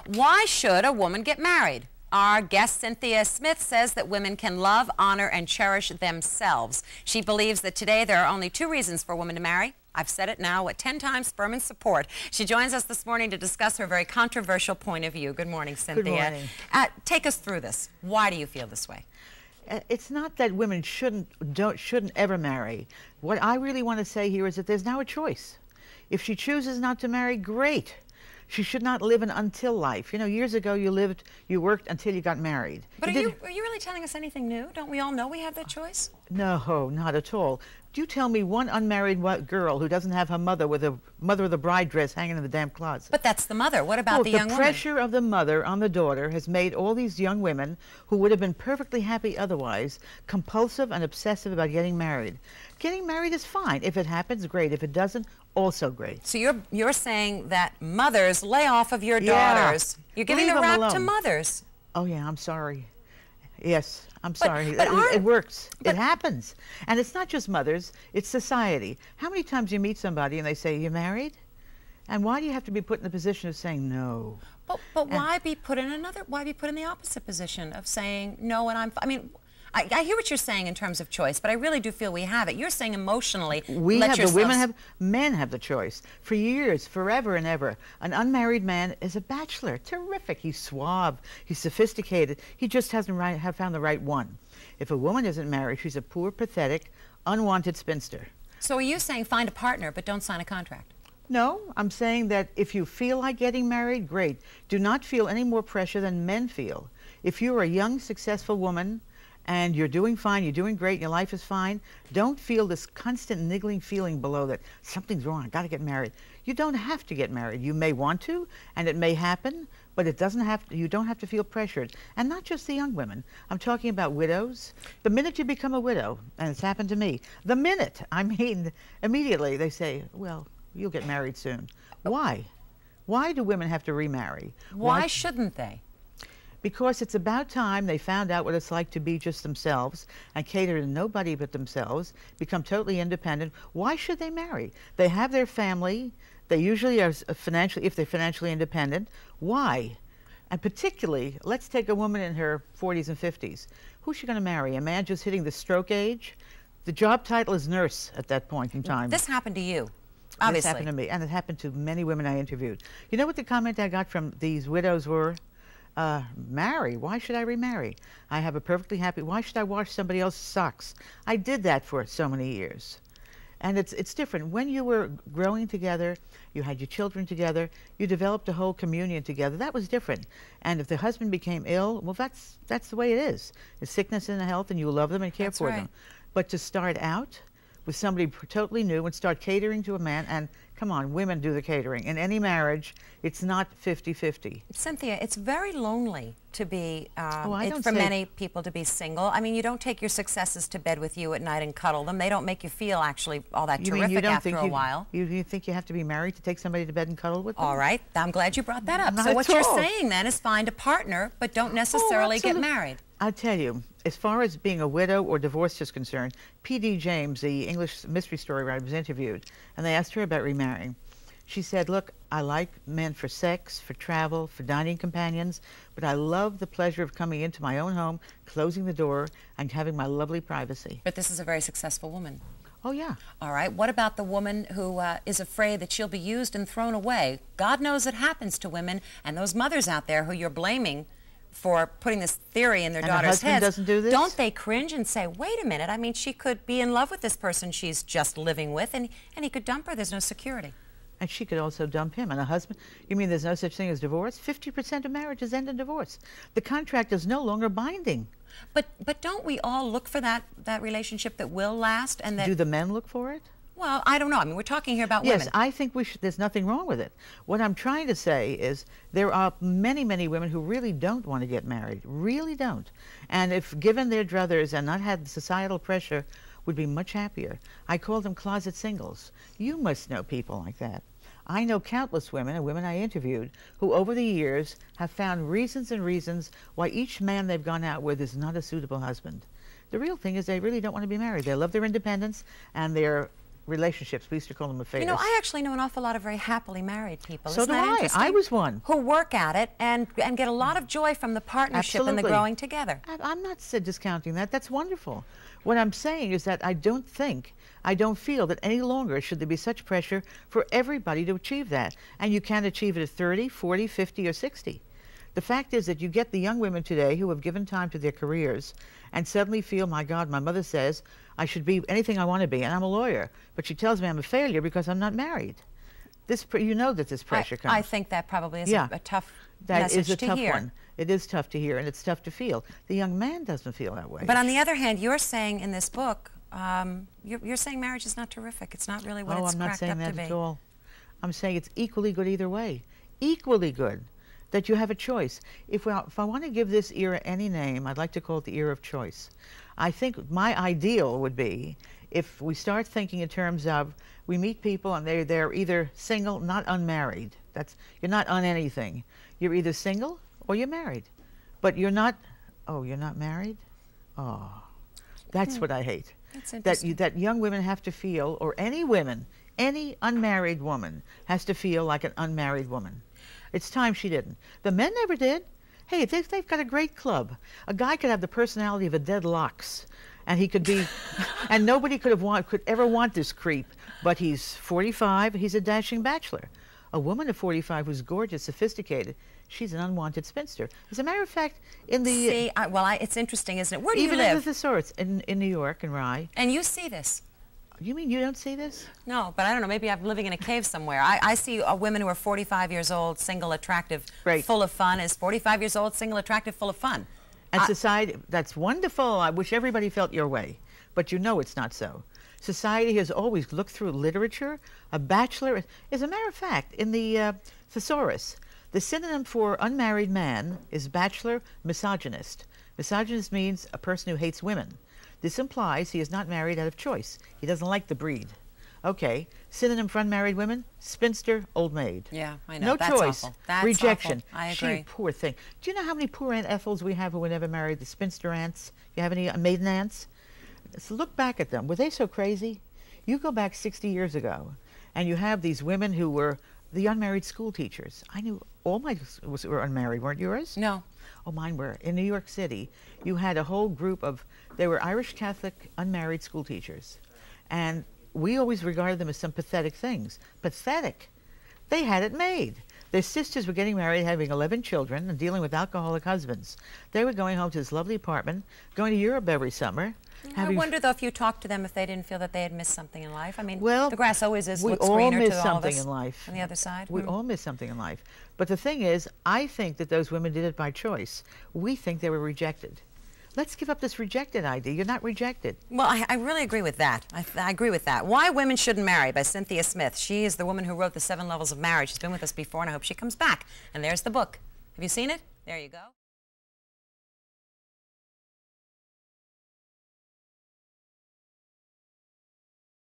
Why should a woman get married? Our guest, Cynthia Smith, says that women can love, honor, and cherish themselves. She believes that today there are only 2 reasons for a woman to marry. I've said it now, 10 times sperm and support. She joins us this morning to discuss her very controversial point of view. Good morning, Cynthia. Good morning. Take us through this. Why do you feel this way? It's not that women shouldn't ever marry. What I really want to say here is that there's now a choice. If she chooses not to marry, great. She should not live an until life. You know, years ago you worked until you got married. But are you really telling us anything new? Don't we all know we have that choice? No, not at all. Do you tell me one unmarried girl who doesn't have her mother with a mother of the bride dress hanging in the damn closet? But that's the mother. What about the young woman? The pressure of the mother on the daughter has made all these young women who would have been perfectly happy otherwise compulsive and obsessive about getting married. Getting married is fine. If it happens, great. If it doesn't, also great. So you're saying that mothers lay off of your daughters. You're giving the rap to mothers. Oh yeah, I'm sorry. Yes, I'm sorry. It works. It happens. And it's not just mothers, it's society. How many times you meet somebody and they say, "You married?" And why do you have to be put in the position of saying no? But why be put in the opposite position of saying no and I hear what you're saying in terms of choice, but I really do feel we have it. You're saying emotionally, men have the choice. For years, forever and ever, an unmarried man is a bachelor. Terrific. He's suave. He's sophisticated. He just hasn't found the right one. If a woman isn't married, she's a poor, pathetic, unwanted spinster. So are you saying find a partner, but don't sign a contract? No, I'm saying that if you feel like getting married, great. Do not feel any more pressure than men feel. If you're a young, successful woman, and you're doing fine, you're doing great, your life is fine, don't feel this constant niggling feeling below that something's wrong, I gotta get married. You don't have to get married. You may want to, and it may happen, but it doesn't have to, you don't have to feel pressured. And not just the young women. I'm talking about widows. The minute you become a widow, and it's happened to me, immediately they say, well, you'll get married soon. Why? Why do women have to remarry? Why shouldn't they? Because it's about time they found out what it's like to be just themselves and cater to nobody but themselves, become totally independent. Why should they marry? They have their family. They usually are financially, if they're financially independent. Why? And particularly, let's take a woman in her 40s and 50s. Who's she going to marry? A man just hitting the stroke age? The job title is nurse at that point in time. This happened to you, obviously. This happened to me, and it happened to many women I interviewed. You know what the comment I got from these widows were? Marry? Why should I remarry? I have a perfectly happy, why should I wash somebody else's socks? I did that for so many years. And it's different. When you were growing together, you had your children together, you developed a whole communion together. That was different. And if the husband became ill, well, that's the way it is. It's sickness and health, and you love them and care for them. But to start out with somebody totally new and start catering to a man, and come on, women do the catering. In any marriage, it's not 50-50. Cynthia, it's very lonely to be, for many people to be single. I mean, you don't take your successes to bed with you at night and cuddle them. They don't make you feel actually all that terrific after a while. You think you have to be married to take somebody to bed and cuddle with them? All right, I'm glad you brought that up. So what you're saying then is find a partner, but don't necessarily get married. I'll tell you, as far as being a widow or divorced is concerned, P.D. James, the English mystery story writer, was interviewed, and they asked her about remarrying. She said, look, I like men for sex, for travel, for dining companions, but I love the pleasure of coming into my own home, closing the door, and having my lovely privacy. But this is a very successful woman. Oh, yeah. All right. What about the woman who is afraid that she'll be used and thrown away? God knows it happens to women, and those mothers out there who you're blaming for putting this theory in their daughters' heads, doesn't do this? Don't they cringe and say, wait a minute, I mean, she could be in love with this person she's just living with, and he could dump her. There's no security. And she could also dump him. And a husband, you mean there's no such thing as divorce? 50% of marriages end in divorce. The contract is no longer binding. But don't we all look for that relationship that will last? And that, do the men look for it? Well, I don't know. I mean, we're talking here about women. Yes, I think there's nothing wrong with it. What I'm trying to say is there are many, many women who really don't want to get married, really don't. And if given their druthers and not had societal pressure, would be much happier. I call them closet singles. You must know people like that. I know countless women, and women I interviewed, who over the years have found reasons and reasons why each man they've gone out with is not a suitable husband. The real thing is they really don't want to be married. They love their independence, and they're relationships. We used to call them affairs. You know, I actually know an awful lot of very happily married people. So Isn't do that I. interesting? I was one. Who work at it and get a lot of joy from the partnership and the growing together. I'm not discounting that. That's wonderful. What I'm saying is that I don't feel that any longer should there be such pressure for everybody to achieve that. And you can achieve it at 30, 40, 50, or 60. The fact is that you get the young women today who have given time to their careers and suddenly feel, my God, my mother says I should be anything I want to be, and I'm a lawyer, but she tells me I'm a failure because I'm not married. You know that this pressure comes. I think that probably is a tough message to hear. One. It is tough to hear, and it's tough to feel. The young man doesn't feel that way. But on the other hand, you're saying in this book, you're saying marriage is not terrific. It's not really what it's I'm not cracked saying up that to be. at all. I'm saying it's equally good either way. Equally good. That you have a choice. If I want to give this era any name, I'd like to call it the era of choice. I think my ideal would be if we start thinking in terms of we meet people and they're either single, not unmarried. You're not on anything. You're either single or you're married. But you're not, you're not married? Oh, that's what I hate. That's interesting. That young women have to feel, or any women, any unmarried woman has to feel like an unmarried woman. It's time she didn't. The men never did. Hey, they've got a great club. A guy could have the personality of a dead lox, and he could be, and nobody could ever want this creep. But he's 45. He's a dashing bachelor. A woman of 45 who's gorgeous, sophisticated. She's an unwanted spinster. As a matter of fact, in the it's interesting, isn't it? Where do you live? Even in the thesaurus in New York and Rye. And you see this. You mean you don't see this? No, but I don't know. Maybe I'm living in a cave somewhere. I see women who are 45 years old, single, attractive, full of fun. Is 45 years old, single, attractive, full of fun. And society, that's wonderful. I wish everybody felt your way. But you know it's not so. Society has always looked through literature. A bachelor, as a matter of fact, in the thesaurus, the synonym for unmarried man is bachelor misogynist. Misogynist means a person who hates women. This implies he is not married out of choice. He doesn't like the breed. Okay, synonym for unmarried women, spinster, old maid. Yeah, I know. No That's choice. Awful. That's Rejection. Awful. I agree. She, poor thing. Do you know how many poor Aunt Ethels we have who were never married, the spinster aunts? You have any maiden aunts? So look back at them. Were they so crazy? You go back 60 years ago, and you have these women who were the unmarried school teachers. I knew all my were unmarried, weren't yours? No. Oh, mine were. In New York City, you had a whole group of, they were Irish Catholic unmarried school teachers. And we always regarded them as some pathetic things. Pathetic. They had it made. Their sisters were getting married, having 11 children, and dealing with alcoholic husbands. They were going home to this lovely apartment, going to Europe every summer. I wonder, though, if you talked to them, if they didn't feel that they had missed something in life. I mean, the grass always looks greener to all of us. We all miss something in life. On the other side. We all miss something in life. But the thing is, I think that those women did it by choice. We think they were rejected. Let's give up this rejected idea. You're not rejected. Well, I really agree with that. I agree with that. Why Women Shouldn't Marry by Cynthia Smith. She is the woman who wrote The 7 Levels of Marriage. She's been with us before, and I hope she comes back. And there's the book. Have you seen it? There you go.